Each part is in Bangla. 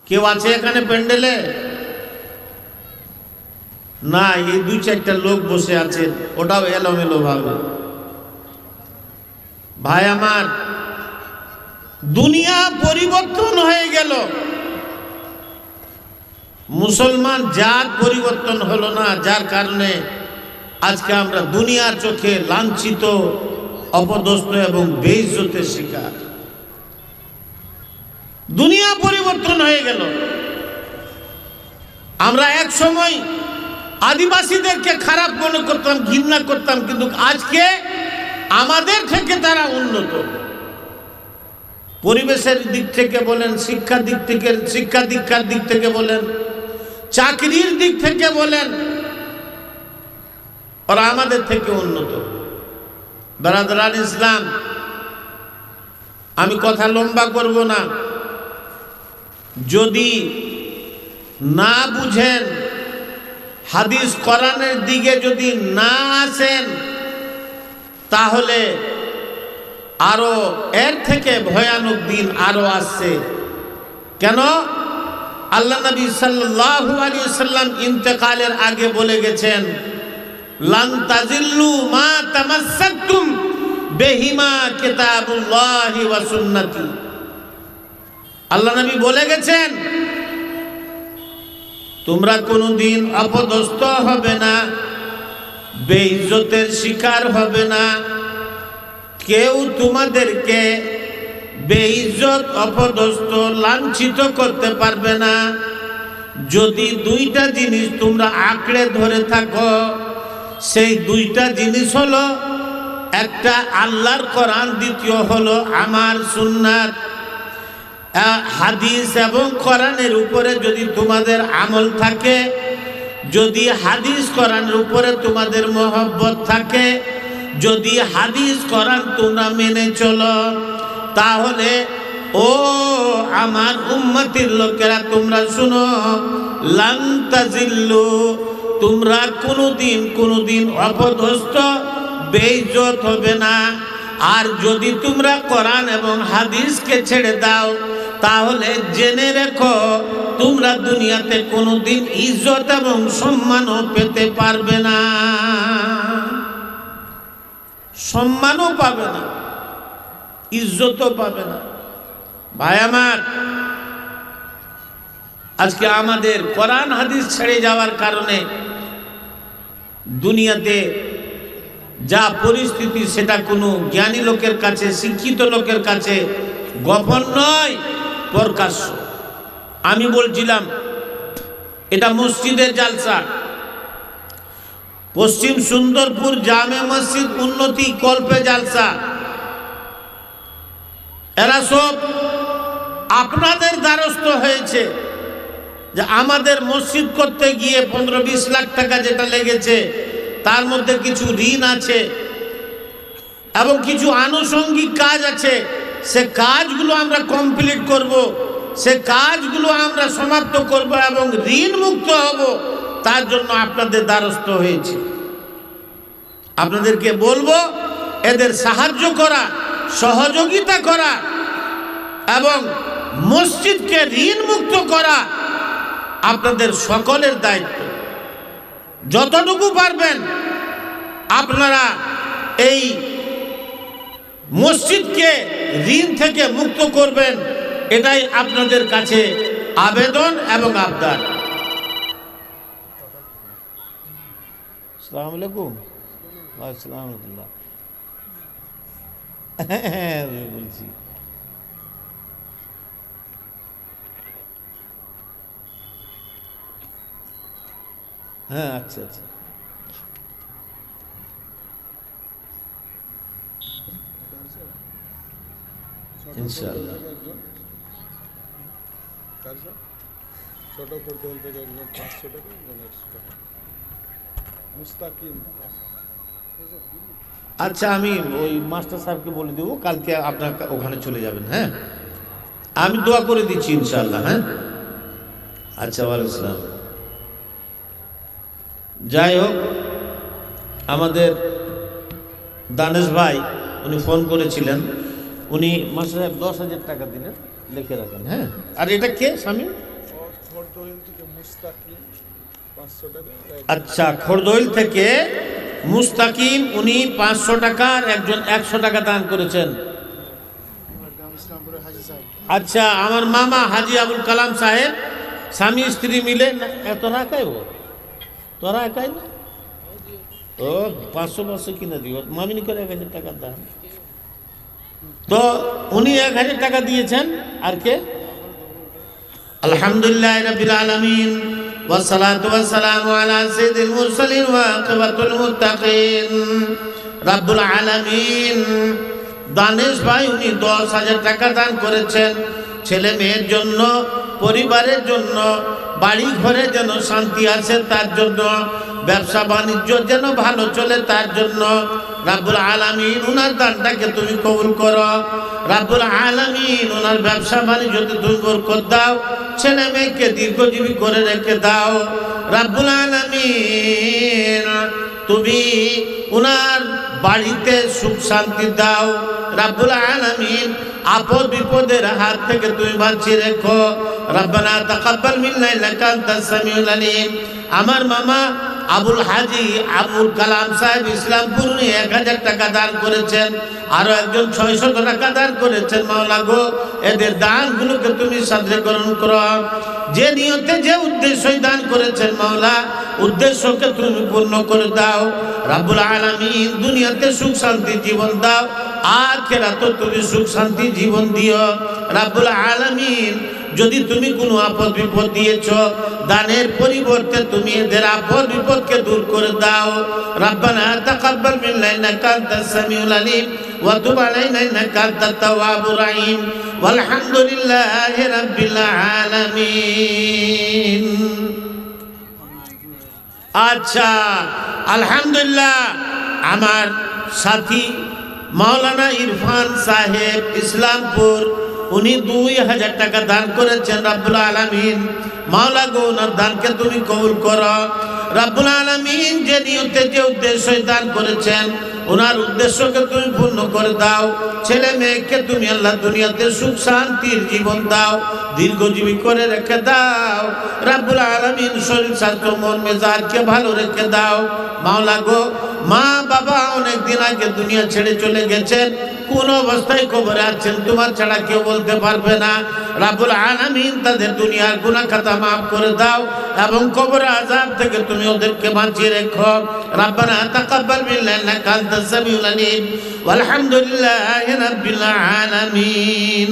কেউ আছে এখানে প্যান্ডেলে? না, এই দুই চারটা লোক বসে আছে, ওটাও এলোমেলো ভাবে। ভাই আমার, দুনিয়া পরিবর্তন হয়ে গেল, মুসলমান জাত পরিবর্তন হলো না, যার কারণে আজকে আমরা দুনিয়ার চোখে লাঞ্ছিত, অপদস্থ এবং বেইজ্জতের শিকার। দুনিয়া পরিবর্তন হয়ে গেল। আমরা এক সময় আদিবাসীদেরকে খারাপ মনে করতাম, ঘৃণা করতাম, কিন্তু আজকে আমাদের থেকে তারা উন্নত। পরিবেশের দিক থেকে বলেন, শিক্ষার দীক্ষার দিক থেকে বলেন, চাকরির দিক থেকে বলেন, ওরা আমাদের থেকে উন্নত। বারাদারান ইসলাম, আমি কথা লম্বা করব না। যদি না বুঝেন, হাদিস কোরআনের দিকে যদি না আসেন, তাহলে আরো এর থেকে ভয়ানক দিন আরো আসছে। কেন? আল্লাহ নবী সাল্লাল্লাহু আলাইহি ওয়াসাল্লাম ইন্তেকালের আগে বলে গেছেন, লান তাজিল্লু মা তামাসসাকতুম বিহিমা কিতাবুল্লাহি ওয়া সুন্নতি। আল্লাহ নবী বলে গেছেন, তোমরা কোনোদিন অপদস্থ হবে না, বেইজ্জতের শিকার হবে না। কেউ তোমাদেরকে বেইজ্জত, অপদস্থ, লাঞ্ছিত করতে পারবে না যদি দুইটা জিনিস তোমরা আঁকড়ে ধরে থাকো। সেই দুইটা জিনিস হলো, একটা আল্লাহর কোরআন, দ্বিতীয় হলো আমার সুন্নাত। হাদিস এবং কোরআনের উপরে যদি তোমাদের আমল থাকে, যদি হাদিস কোরআনের উপরে তোমাদের মহব্বত থাকে, যদি হাদিস কোরআন তোমরা মেনে চলো, তাহলে ও আমার উম্মতির লোকেরা তোমরা শুনো, লান তাজিল্লু, তোমরা কোনোদিন অপদস্থ, বেইজ্জত হবে না। আর যদি তোমরা কোরআন এবং হাদিসকে ছেড়ে দাও, তাহলে জেনে রেখো তোমরা দুনিয়াতে কোনোদিন ইজ্জত এবং সম্মানও পেতে পারবে না, সম্মানও পাবে না, ইজ্জতও পাবে না। ভাই আমার, আজকে আমাদের কোরআন হাদিস ছেড়ে যাওয়ার কারণে দুনিয়াতে যা পরিস্থিতি, সেটা কোনো জ্ঞানী লোকের কাছে, শিক্ষিত লোকের কাছে গোপন নয়, প্রকাশ্য। আমি বলছিলাম, এটা মসজিদের জালসা। পশ্চিম সুন্দরপুর জামে মসজিদ উন্নতি কল্পে জালসা। এরা সব আপনাদের দ্বারস্থ হয়েছে যে আমাদের মসজিদ করতে গিয়ে 15-20 লাখ টাকা যেটা লেগেছে, তার মধ্যে কিছু ঋণ আছে এবং কিছু আনুষঙ্গিক কাজ আছে। সে কাজগুলো আমরা কমপ্লিট করব, সে কাজগুলো আমরা সমাপ্ত করব এবং ঋণ মুক্ত হব। তার জন্য আপনাদের দ্বারস্থ হয়েছে। আপনাদেরকে বলবো, এদের সাহায্য করা, সহযোগিতা করা এবং মসজিদকে ঋণ মুক্ত করা আপনাদের সকলের দায়িত্ব। যতটুকু পারবেন আপনারা এই মসজিদকে ঋণ থেকে মুক্ত করবেন, এটাই আপনাদের কাছে আবেদন এবং আবদার। আসসালামু আলাইকুম। আসসালামু আলাইকুম। বলছি হ্যাঁ, আচ্ছা আচ্ছা, ইনশাআল্লাহ। ছোট করতে বলতে 500 টাকা, মুস্তাকিম। আচ্ছা, আমি ওই মাস্টার সাহেবকে বলে দেবো, কালকে আপনার ওখানে চলে যাবেন। হ্যাঁ, আমি দোয়া করে দিচ্ছি ইনশাআল্লাহ। হ্যাঁ, আচ্ছা, ওয়ালাইকুম আসসালাম। যাই হোক, আমাদের দানেশ ভাই উনি ফোন করেছিলেন, উনি মাস্টার সাহেব 10,000 টাকা দিলেন, লিখে রাখেন। হ্যাঁ, আর এটা কে? স্বামী আচ্ছা, খোরদইল থেকে মুস্তাকিম উনি 500 টাকার একজন 100 টাকা দান করেছেন। আচ্ছা, আমার মামা হাজি আবুল কালাম সাহেব স্বামী স্ত্রী মিলে তোরা একাই তোরা একাই না ও 500 কিনে দিও মামিনি করে 1000 টাকা দান। তো উনি 1000 টাকা দিয়েছেন। আর কে? আলহামদুলিল্লাহ রাব্বিল আলামিন والصلاة والسلام على سيد المرسلين وعاقبة المتقين রব্বুল আলামিন। দানেশ ভাই উনি 10,000 টাকা দান করেছেন ছেলে মেয়ের জন্য, পরিবারের জন্য, বাড়ি ঘরে যেন শান্তি আসে তার জন্য, ব্যবসা বাণিজ্য যেন ভালো চলে তার জন্য। রব্বুল আলামিন উনার দানটাকে তুমি কবুল করো। রব্বুল আলামিন উনার ব্যবসা বাণিজ্যতে তুমি বরকত দাও, ছেলে মেয়েকে দীর্ঘজীবী করে রেখে দাও। রব্বুল আলামিন তুমি উনার বাড়িতে সুখ শান্তি দাও। রব্বুল আলামিন আপদ বিপদের হাত থেকে তুমি বাঁচিয়ে রেখো। রব্বানা তাকাব্বাল মিন্না ইন্নাকা আনতাস সামিউল আলিম। আমার মামা আবুল হাজি আবুল কালাম সাহেব ইসলামপুর উনি 1000 টাকা দান করেছেন, আরো একজন 600 টাকা দান করেছেন। মাওলা গো, এদের দানগুলোকে তুমি সাদরে গ্রহণ করো। যে নিয়তে যে উদ্দেশ্যই দান করেছেন মাওলা, উদ্দেশ্যকে তুমি পূর্ণ করে দাও। রব্বুল আলামিন দুনিয়াতে সুখ শান্তি জীবন দাও, আখিরাতে তুমি সুখ শান্তি জীবন দিও। রব্বুল আলামিন যদি তুমি কোনো আপদ বিপদ দিয়েছ, দানের পরিবর্তে তুমি এদের আপদ বিপদকে দূর করে দাও। রব্বানা তাকাব্বাল মিন্না ইন্নাকা আনতাস সামিউল আলিম ওয়া তুব আলাইনা ইন্নাকা আনতাত তাওয়াবুর রহিম ওয়ালহামদুলিল্লাহি রাব্বিল আলামিন। আচ্ছা, আলহামদুলিল্লাহ আমার সাথী মাওলানা ইরফান সাহেব ইসলামপুর উনি 2000 টাকা দান করেছেন। রব্বুল আলামিন মাওলা গো, ওনার দানকে তুমি কবুল করো। রব্বুল আলামিন যে নিয়তে যে উদ্দেশ্যে দান করেছেন, ওনার উদ্দেশ্যকে তুমি পূর্ণ করে দাও। ছেলে মেয়েকে তুমি আল্লাহ দুনিয়াতে সুখ শান্তির জীবন দাও, দীর্ঘজীবী করে রেখে দাও। রব্বুল আলামিন শরীর স্বাস্থ্য মন মেজাজকে ভালো রেখে দাও। মাওলা গো, মা বাবা অনেক দিন আগে দুনিয়া ছেড়ে চলে গেছেন, কোন অবস্থায় কবরে আছেন তোমার ছাড়া কেউ বলতে পারবে না। রব্বুল আলামিন তাদের দুনিয়ার গুনাহ খাতা মাফ করে দাও এবং কবর আযাব থেকে তুমি ওদেরকে বাঁচিয়ে রেখো। রব্বানা তাকাব্বাল মিন্না ইন্নাকা আনতাস সামিউল আলিম ওয়ালহামদুলিল্লাহি রাব্বিল আলামিন।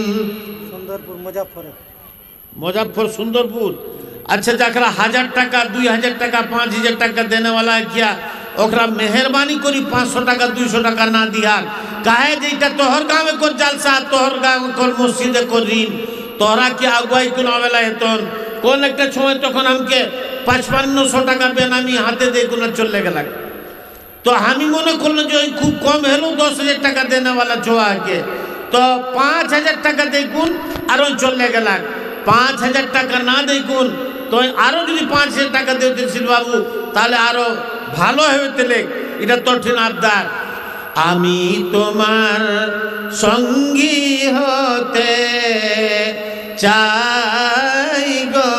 मुजफ्फर सुंदरपुर। अच्छा, जरा 1000 टाका 2000 टाका 5000 टाका देने वाला है क्या, ओकरा मेहरबानी करी 500 टाका 200 टाका ना दिया काहे जेटा तोहर गाँव को जलसा, तोहर गाँव को मस्जिदे को ऋण तोहरा के अगुवाई कोन आवेला हेतन कोन एक समय तक हमके 5500 टाका बेनामी हाथे दे कोना चले गेला। तो हम मने करल जो खूब कम हेलो 10000 टाका देने वाला छोआ के, तो 5000 टाका देखुन और चले गेला। 5000 টাকা না দেখুন তো আরো যদি 5000 টাকা দিতেছিল বাবু তাহলে আরো ভালো হবে। তেলে এটা কঠিন আবদার। আমি তোমার সঙ্গী হতে চাই গো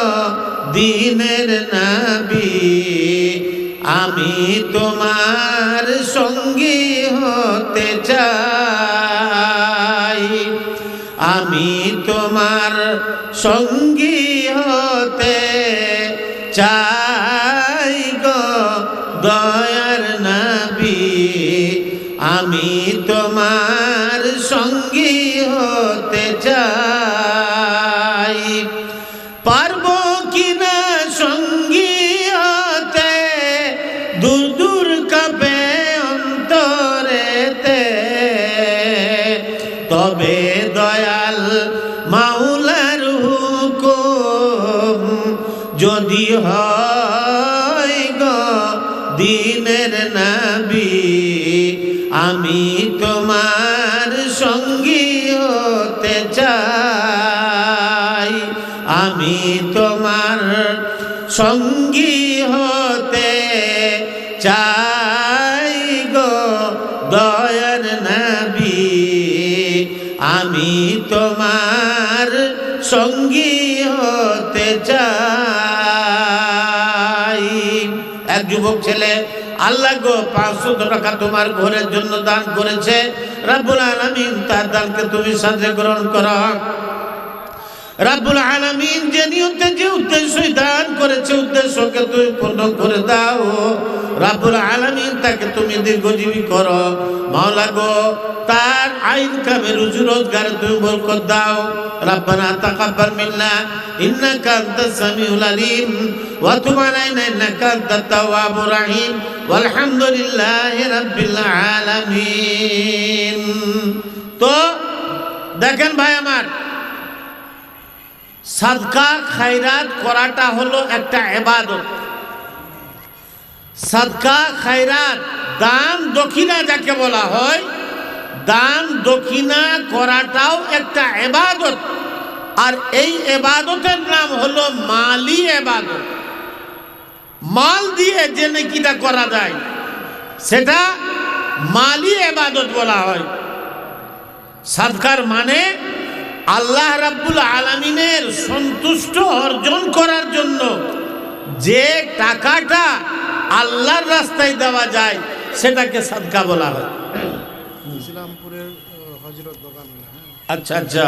দিনের নবী, আমি তোমার সঙ্গী হতে চাই, আমি তোমার সঙ্গী হতে চাই গো দয়ার নবী, আমি তোমার সঙ্গী হতে চাই। পারবো কিনা সঙ্গী হতে দূর দূর কাঁপে অন্তরেতে, তবে দয়াল মাওলার হুকুম যদি হয় গো দিনের নবী, আমি তোমার সঙ্গী হতে চাই, আমি তোমার সঙ্গী হতে চাই গো দয়ার নবী, আমি তোমার সঙ্গী হতে চাই। এক যুবক ছেলে আল্লাহ গো 500 টাকা তোমার ঘরের জন্য দান করেছে, রব্বুল আলামিন তার দানকে তুমি সাদরে গ্রহণ করো। রব্বুল আলামিন যে নিয়তে যে উদ্দেশ্যই দান করেছে উদ্দেশ্যকে তুমি পূর্ণ করে দাও। রব্বুল আলামিন তাকে তুমি দীর্ঘজীবী করো। মাওলা গো তার আইন কামে রুজি রোজগারে তুমি বরকত দাও। রব্বানা তাকাব্বাল মিন্না ইন্নাকা আনতাস সামিউল আলিম ওয়া তুব আলাইনা ইন্নাকা আনতাত তাওয়াবুর রহিম ওয়ালহামদুলিল্লাহি রাব্বিল আলামিন। তো দেখেন ভাই আমার, সাদকা খায়রাত করাটা হলো একটা ইবাদত। সাদকা খায়রাত দান দক্ষিণা যাকে বলা হয়, দান দক্ষিণা করাটাও একটা ইবাদত। আর এই ইবাদতের নাম হলো মালি ইবাদত। মাল দিয়ে যে নেকিটা করা যায় সেটা মালি ইবাদত বলা হয়। সাদকার মানে আল্লাহ রাব্বুল আলামিনের সন্তুষ্ট অর্জন করার জন্য যে টাকাটা আল্লাহর রাস্তায় দেওয়া যায় সেটাকে সাদকা বলা হয়। ইসলামপুরের হযরত দোকান। আচ্ছা আচ্ছা,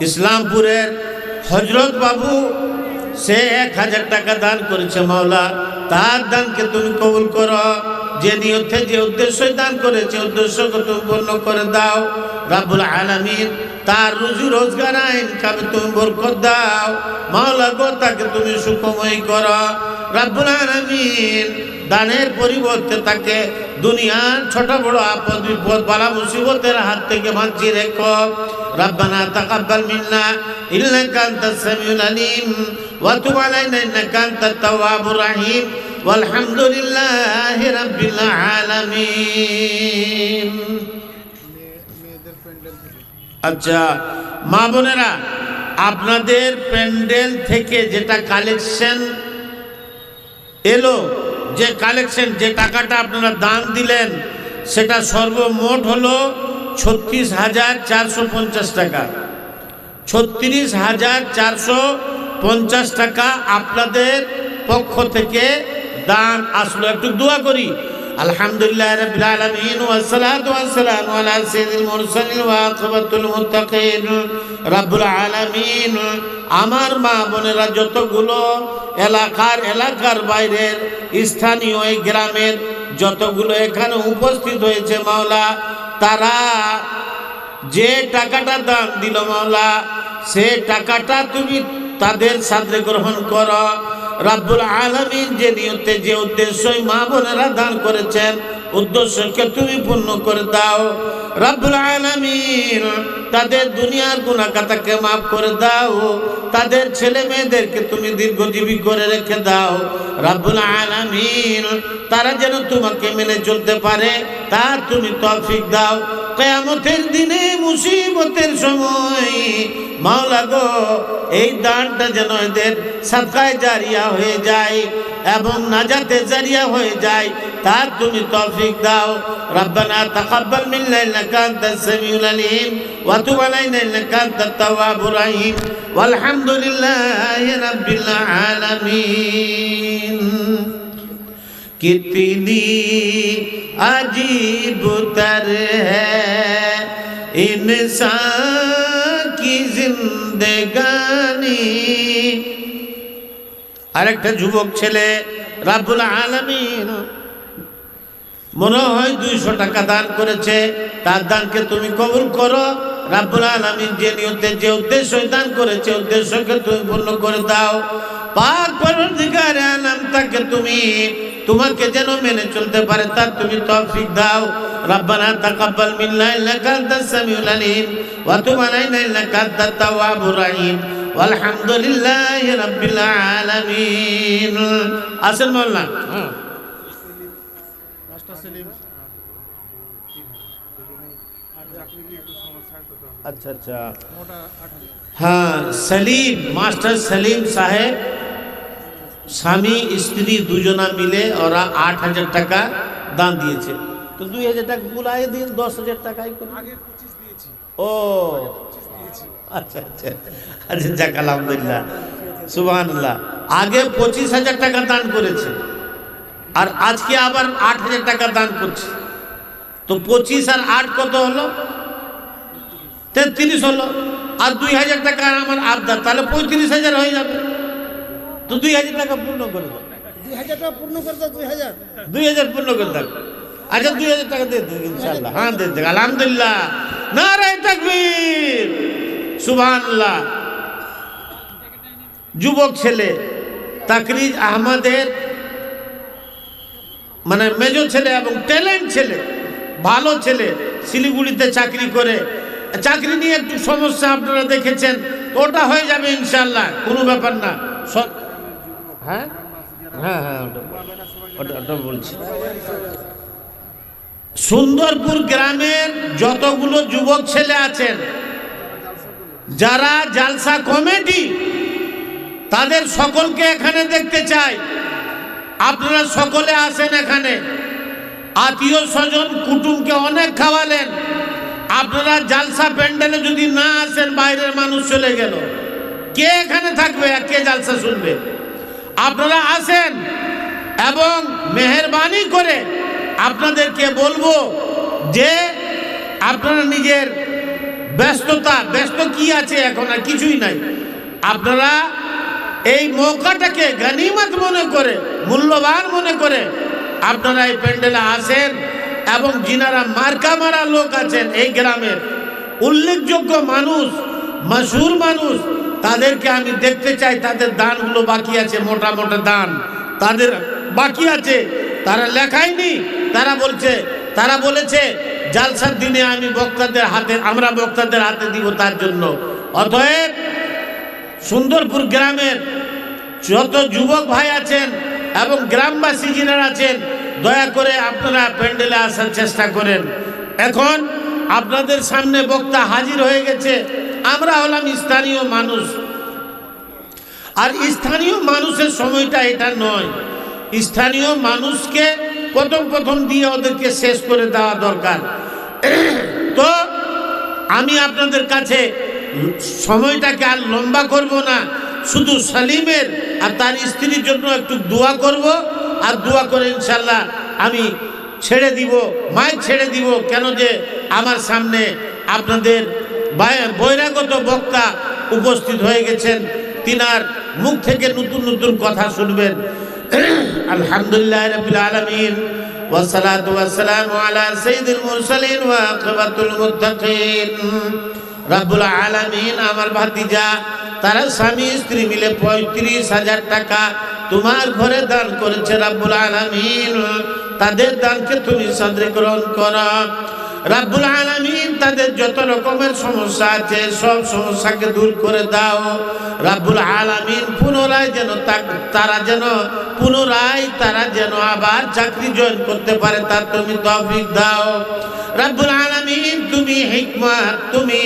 ইসলামপুরের হযরত বাবু সে 1000 টাকা দান করেছে। মাওলা তার দানকে তুমি কবুল করো। যে নিয়তে যে উদ্দেশ্যে দান করেছে উদ্দেশ্যকে তুমি পূর্ণ করে দাও। রব্বুল আলামিন তার রুজি রোজগার ইনকামে তুমি বরকত দাও। মাওলা গো তাকে তুমি সুখময় করো। রব্বুল আলামিন দানের পরিবর্তে তাকে দুনিয়ার ছোট বড় আপদ বিপদ বালা মুসিবতের হাত থেকে বাঁচিয়ে রেখো। রব্বানা তাকাব্বাল মিন্না ইন্নাকা আনতাস সামিউল আলিম ওয়া তুব আলাইনা ইন্নাকা আনতাত তাওয়াবুর রহিম ওয়ালহামদুলিল্লাহি রাব্বিল আলামিন। আচ্ছা মা বোনেরা, আপনাদের প্যান্ডেল থেকে যেটা কালেকশন এলো, যে কালেকশন যে টাকাটা আপনারা দান দিলেন সেটা সর্বমোট হলো 36,450 টাকা। 36,450 টাকা আপনাদের পক্ষ থেকে দান আসলো। একটু দোয়া করি। আলহামদুলিল্লাহ রাব্বিল আলামিন ওয়াসসালাতু ওয়াসসালামু আলা সাইয়্যিদিল মুরসালিন ওয়া আকিবাতুল মুত্তাকিন। রব্বুল আলামিন আমার মা বোনেরা যতগুলো এলাকার বাইরের স্থানীয় এই গ্রামের যতগুলো এখানে উপস্থিত হয়েছে মাওলা, তারা যে টাকাটা দান দিল মাওলা, সে টাকাটা তুমি তাদের সাথে গ্রহণ করো। রব্বুল আলামিন যে নিয়তে যে উদ্দেশ্যই মা বোনেরা দান করেছেন উদ্দেশ্যকে তুমি পূর্ণ করে দাও। রব্বুল আলামিন তাদের দুনিয়ার গুনাহ খাতাকে মাফ করে দাও। তাদের ছেলে মেয়েদেরকে তুমি দীর্ঘজীবী করে রেখে দাও। রব্বুল আলামিন তারা যেন তোমাকে মেনে চলতে পারে তার তুমি তৌফিক দাও। কিয়ামতের দিনে মুসিবতের সময় মাওলা গো এই দানটা যেন এদের সাদকায়ে জারিয়া হয়ে যায় এবং নাজাতে জারিয়া হয়ে যায় তার তুমি তৌফিক দাও। রব্বানা তাকাব্বাল মিন্না ইন্নাকা আনতাস সামিউল আলিম ওয়া তুব আলাইনা ইন্নাকা আনতাত তাওয়াবুর রহিম ওয়ালহামদুলিল্লাহি রাব্বিল আলামিন। कितनी अजीब तर है इंसान की जिंदगानी। আরেকটা যুবক ছেলে রব্বুল আলামিন মনে হয় 200 টাকা দান করেছে, তার দানকে তুমি কবুল করো। রব্বুল আলামিন যে নিয়তে যে উদ্দেশ্যে দান করেছে উদ্দেশ্যকে তুমি পূর্ণ করে দাও। পাক পরওয়ারদিগার আলম তাকে তুমি তোমাকে যেন মেনে চলতে পারে তার তুমি তৌফিক দাও। রব্বানা তাকাব্বাল মিন্না ইন্নাকা আনতাস সামিউল আলিম ওয়া তুব আলাইনা ইন্নাকা আনতাত তাওয়াবুর রহিম ওয়ালহামদুলিল্লাহি রাব্বিল আলামিন। আসেন মাওলানা। মাস্টার সেলিম আচ্ছা আচ্ছা, হ্যাঁ সলিম, মাস্টার সলিম সাহেব স্বামী স্ত্রী দুজনা মিলে ওরা 8,000 টাকা দান দিয়েছে। তো 2,000 টাকা গুলাই দিন 10,000 টাকাই করে। ও আচ্ছা আচ্ছা আচ্ছা, যাক আলহামদুলিল্লাহ। সুবহানাল্লাহ। আগে 25,000 টাকা দান করেছে, আর আজকে আবার 8,000 টাকা দান করছে। তো 25 আর 8 কত হলো? 33 হলো। আর 2,000 টাকা আমার আবদার, তাহলে 35,000 হয়ে যাবে। তো 2,000 টাকা পূর্ণ করে দাও। 2,000 টাকা পূর্ণ করে দাও। 2,000 পূর্ণ করে দাও। আচ্ছা 2,000 টাকা দিয়ে দেন ইনশাআল্লাহ। হ্যাঁ দিয়ে দেন, আলহামদুলিল্লাহ, নারায়ে তাকবীর, সুবহানাল্লাহ। যুবক ছেলে তাকরিজ আহমদের মানে মেজো ছেলে এবং ট্যালেন্ট ছেলে, ভালো ছেলে, শিলিগুড়িতে চাকরি করে। চাকরি নিয়ে একটু সমস্যা আপনারা দেখেছেন, ওটা হয়ে যাবে ইনশাআল্লাহ, কোনো ব্যাপার না। হ্যাঁ হ্যাঁ হ্যাঁ ওটা বলছি। সুন্দরপুর গ্রামের যতগুলো যুবক ছেলে আছেন, যারা জালসা কমিটি, তাদের সকলকে এখানে দেখতে চাই। আপনারা সকলে আসেন এখানে। আত্মীয় স্বজন কুটুমকে অনেক খাওয়ালেন, আপনারা জালসা প্যান্ডেলে যদি না আসেন, বাইরের মানুষ চলে গেল, কে এখানে থাকবে, কে জালসা শুনবে? আপনারা আসেন এবং মেহেরবানি করে আপনাদেরকে বলবো যে আপনারা নিজের ব্যস্ত কি আছে, এখন আর কিছুই নাই। আপনারা এই মৌকাটাকে গনিমত মনে করে, মূল্যবান মনে করে আপনারা এই প্যান্ডেলে আসেন। এবং যিনারা মার্কা মারা লোক আছেন এই গ্রামের, উল্লেখযোগ্য মানুষ, মশহুর মানুষ, তাদেরকে আমি দেখতে চাই। তাদের দানগুলো বাকি আছে, মোটা মোটা দান তাদের বাকি আছে, তারা লেখায়নি। তারা বলেছে জালসার দিনে আমরা বক্তাদের হাতে দিব তার জন্য। অতএব সুন্দরপুর গ্রামের যত যুবক ভাই আছেন এবং গ্রামবাসী যিনারা আছেন, দয়া করে আপনারা প্যান্ডেলে আসার চেষ্টা করেন। এখন আপনাদের সামনে বক্তা হাজির হয়ে গেছে। আমরা হলাম স্থানীয় মানুষ, আর স্থানীয় মানুষের সময়টা এটা নয়। স্থানীয় মানুষকে প্রথম দিয়ে ওদেরকে শেষ করে দেওয়া দরকার। তো আমি আপনাদের কাছে সময়টাকে আর লম্বা করব না, শুধু সালিমের আর তার স্ত্রীর জন্য একটু দোয়া করব, আর দোয়া করে ইনশাল্লাহ আমি ছেড়ে দিব, মাইক ছেড়ে দিব। কেন যে আমার সামনে আপনাদের বহিরাগত বক্তা উপস্থিত হয়ে গেছেন, তিনার মুখ থেকে নতুন নতুন কথা শুনবেন। আলহামদুলিল্লাহ রাব্বিল আলামিন ওয়াসসালাতু ওয়াসসালামু আলা সাইয়্যিদিল মুরসালিন ওয়া আকিবাতুল মুত্তাকিন। রব্বুল আলামিন আমার ভাতিজা, তারা স্বামী স্ত্রী মিলে 35,000 টাকা তোমার ঘরে দান করেছে। রব্বুল আলামিন তাদের দানকে তুমি সাদরে গ্রহণ করো। রব্বুল আলামিন তাদের যত রকমের সমস্যা আছে সব সমস্যাকে দূর করে দাও। রব্বুল আলামিন পুনরায় যেন আবার চাকরি জয়েন করতে পারে, তার তুমি তৌফিক দাও। রব্বুল আলামিন তুমি হিকমত, তুমি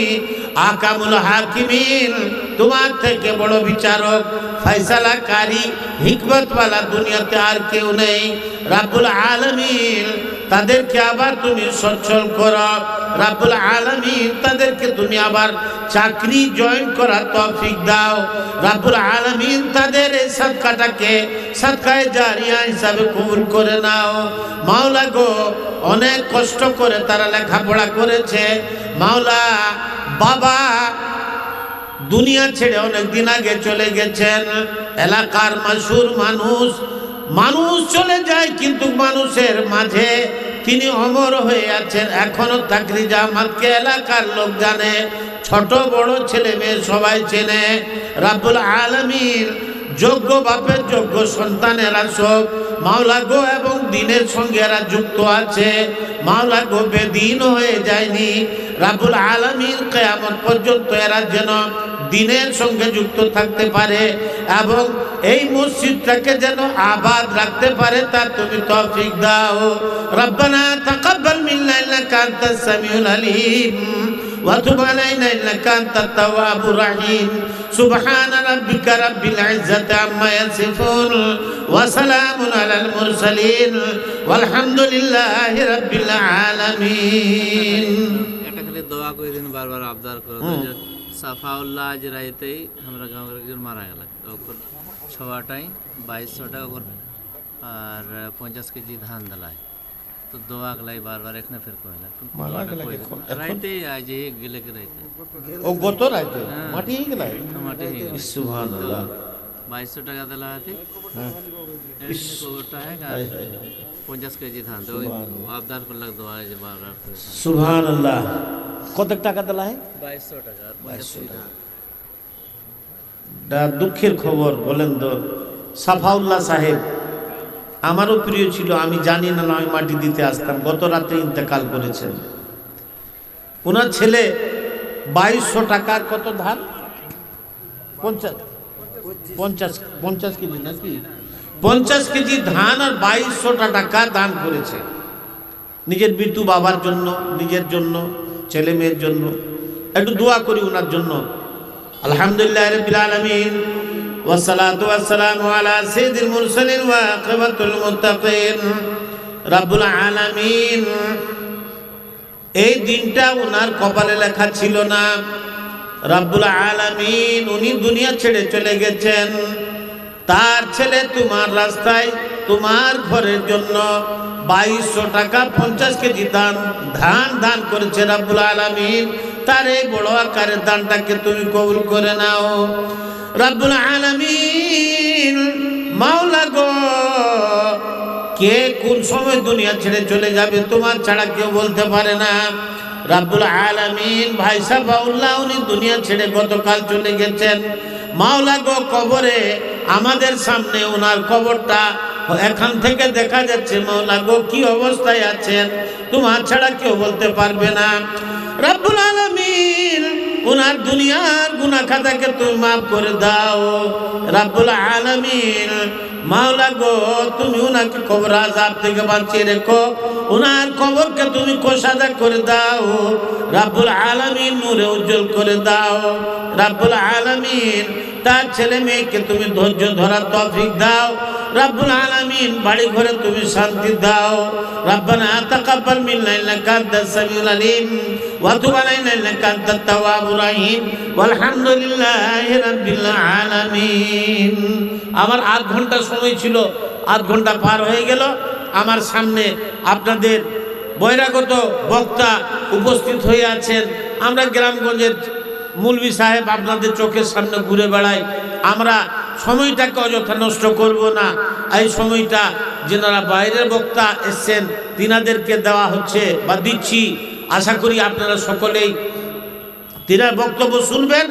আকামুল হাকিমিন, তোমার থেকে বড় বিচারক, ফয়সালাকারী, হিকমতওয়ালা দুনিয়াতে আর কেউ নেই। রব্বুল আলামিন তাদেরকে আবার তুমি সচ্ছল করো। রব্বুল আলামিন তাদেরকে তুমি আবার চাকরি জয়েন করার তৌফিক দাও। রব্বুল আলামিন তাদের এই সাদকাটাকে সাদকায়ে জারিয়া হিসাবে কবুল করে নাও। মাওলা গো, অনেক কষ্ট করে তারা লেখাপড়া করেছে। মাওলা, বাবা দুনিয়া ছেড়ে অনেক দিন আগে চলে গেছেন। এলাকার মশহুর মানুষ চলে যায়, কিন্তু মানুষের মাঝে তিনি অমর হয়ে আছেন। এখনো তাকরিজ আহমদকে এলাকার লোক জানে, ছোট বড় ছেলে মেয়ে সবাই চেনে। রব্বুল আলামিন যোগ্য বাপের যোগ্য সন্তানেরা সব মাওলা গো, এবং দিনের সঙ্গে এরা যুক্ত আছে। মাওলা গো, বেদিন হয়ে যায়নি। রব্বুল আলামিন কিয়ামত পর্যন্ত এরা যেন দিনের সঙ্গে যুক্ত থাকতে পারে এবং এই মসজিদটাকে যেন আবাদ রাখতে পারে, তা তুমি তৌফিক দাও। রব্বানা তাকাব্বাল মিন্না ইন্নাকা আনতাস সামিউল আলিম ওয়া তুব আলাইনা ইন্নাকা আনতাত তাওয়াবুর রহিম। সুবহানা রাব্বিকা রাব্বিল ইজ্জাতি আম্মা ইয়াসিফুন ওয়া সালামুন আলাল মুরসালিন ওয়ালহামদুলিল্লাহি রাব্বিল আলামিন। এটা খালি দোয়া করে দিন, বারবার আবদার করে সাফাউল্লাহ আজ রাইতেই আমরা গাঁওয়ের একজন মারা গেল তখন সবাটাই 2200 টাকা করে আর 50 কেজি ধান দিলায় তো দোয়া গলাই বারবার এখানে ফের কইলা রাইতে আজ গেলে কে রাইতে ও গত রাইতে মাটি হয়ে গেল মাটি হয়ে গেল সুবহানাল্লাহ 2200 টাকা দিলা হাতে কোটা है 50 কেজি ধান তো আবদার করলাক দোয়া যে বারবার সুবহানাল্লাহ কত টাকা দিলা है 2200 টাকা আর 50 কেজি ধান দুঃখের খবর বলেন তো সাফাউল্লাহ সাহেব আমারও প্রিয় ছিল আমি জানি না আমি মাটি দিতে আসতাম গত রাতে ইন্তেকাল করেছেন ওনার ছেলে 2200 টাকার কত ধান 50 কেজি নাকি 50 কেজি ধান আর 2200 টাকা দান করেছে নিজের মৃত্যু বাবার জন্য নিজের জন্য ছেলে মেয়ের জন্য একটু দোয়া করি ওনার জন্য আলহামদুলিল্লাহ রাব্বিল আলামিন والصلاة والسلام على سيد المرسلين وعاقبة المتقين رب العالمين এই দিনটা ওনার কপালে লেখা ছিল না রব্বুল আলামিন উনি দুনিয়া ছেড়ে চলে গেছেন তার ছেলে তোমার রাস্তায় তোমার ঘরের জন্য 2200 টাকা 50 কেজি ধান করেছে রব্বুল আলামিন তার এই বড় আকারের দানটাকে তুমি কবুল করে নাও রব্বুল আলামিন মাওলা গো কে কোন সময় দুনিয়া ছেড়ে চলে যাবে তোমার ছাড়া কেউ বলতে পারে না রব্বুল আলামিন ভাই সাফাউল্লাহ উনি দুনিয়া ছেড়ে গতকাল চলে গেছেন মাওলা গো কবরে আমাদের সামনে ওনার কবরটা এখান থেকে দেখা যাচ্ছে মাওলা গো কি অবস্থায় আছেন তোমার ছাড়া কেউ বলতে পারবে না রব্বুল আলামিন ওনার দুনিয়ার গুনাহ খাতাকে তুমি মাফ করে দাও রব্বুল আলামিন মাওলা গো তুমি ওনাকে কবর আযাব থেকে বাঁচিয়ে রেখো ওনার কবরকে তুমি কোষাদা করে দাও রব্বুল আলামিন নূরে উজ্জ্বল করে দাও রব্বুল আলামিন তার ছেলে মেয়েকে তুমি ধৈর্য ধরার তৌফিক দাও রব্বুল আলামিন বাড়ি ঘরে তুমি শান্তি দাও রব্বানা তাকাব্বাল মিন্না ইন্নাকা আনতাস সামিউল আলিম ওয়া তুব আলাইনা ইন্নাকা আনতাত তাওয়াবুর রহিম ওয়ালহামদুলিল্লাহি রাব্বিল আলামিন আমার 8 ঘন্টা সময় ছিল 8 ঘন্টা পার হয়ে গেল আমার সামনে আপনাদের বহিরাগত বক্তা উপস্থিত হয়ে আছেন আমরা গ্রামগঞ্জের মৌলভী সাহেব আপনাদের চোখের সামনে ঘুরে বেড়াই আমরা সময়টাকে অযথা নষ্ট করব না এই সময়টা যারা বাইরের বক্তা এসেছেন তিনাদেরকে দেওয়া হচ্ছে বা দিচ্ছি আশা করি আপনারা সকলেই তিনার বক্তব্য শুনবেন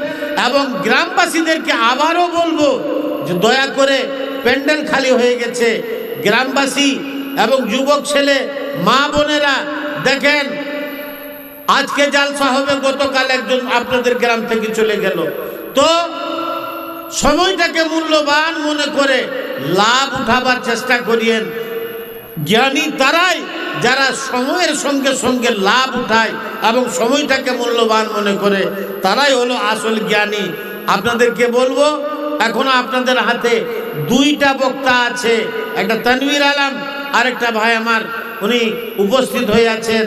এবং গ্রামবাসীদেরকে আবারও বলবো যে দয়া করে প্যান্ডেল খালি হয়ে গেছে গ্রামবাসী এবং যুবক ছেলে মা বোনেরা দেখেন আজকে জালসা হবে গতকাল একজন আপনাদের গ্রাম থেকে চলে গেল তো সময়টাকে মূল্যবান মনে করে লাভ উঠাবার চেষ্টা করিয়েন জ্ঞানী তারাই যারা সময়ের সঙ্গে সঙ্গে লাভ উঠায় এবং সময়টাকে মূল্যবান মনে করে তারাই হলো আসল জ্ঞানী আপনাদেরকে বলবো এখনো আপনাদের হাতে 2টা বক্তা আছে একটা তানভীর আলম আর একটা ভাই আমার উনি উপস্থিত হয়ে আছেন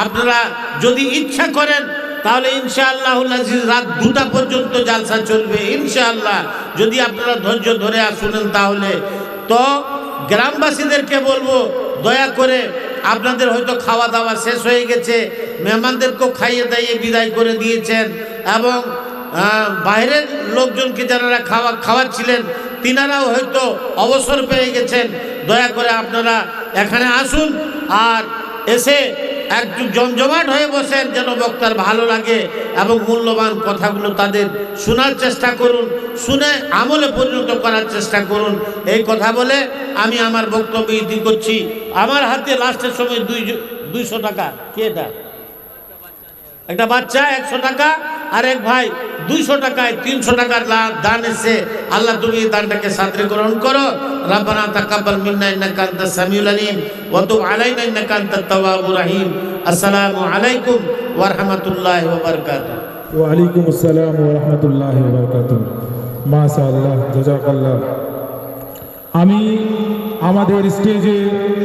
আপনারা যদি ইচ্ছা করেন তাহলে ইনশাআল্লাহুল আজিজ রাত 2টা পর্যন্ত জালসা চলবে ইনশাআল্লাহ যদি আপনারা ধৈর্য ধরে শুনেন তাহলে তো গ্রামবাসীদেরকে বলবো দয়া করে আপনাদের হয়তো খাওয়া দাওয়া শেষ হয়ে গেছে মেহমানদেরকেও খাইয়ে দাইয়ে বিদায় করে দিয়েছেন এবং বাইরের লোকজনকে যারা খাওয়াচ্ছিলেন তিনারাও হয়তো অবসর পেয়ে গেছেন দয়া করে আপনারা এখানে আসুন আর এসে একটু জমজমাট হয়ে বসেন যেন বক্তার ভালো লাগে এবং মূল্যবান কথাগুলো তাদের শোনার চেষ্টা করুন শুনে আমলে পরিণত করার চেষ্টা করুন এই কথা বলে আমি আমার বক্তব্য ইতি করছি আমার হাতে লাস্টের সময় 200 টাকা কি এটা একটা বাচ্চা 100 টাকা আর এক ভাই 200 টাকায় 300 টাকার দান এসে আল্লাহ তুমি এই দানটাকে সাদরে গ্রহণ করো রব্বানা তাকাব্বাল মিন্না ইন্নাকা আনতাস সামিউল আলিম ওয়া তুব আলাইনা ইন্নাকা আনতাত তাওয়াবুর রহিম আসসালামু আলাইকুম ওয়া রাহমাতুল্লাহি ওয়া বারাকাতুহু ওয়া আলাইকুম আসসালাম ওয়া রাহমাতুল্লাহি ওয়া বারাকাতুহু মাশাআল্লাহ জাযাকাল্লাহ আমি আমাদের স্টেজে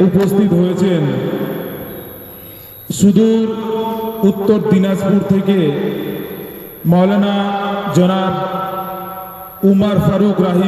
উপস্থিত হয়েছেন সুদূর উত্তর দিনাজপুর থেকে मौलाना जनाब उमर फारूक राही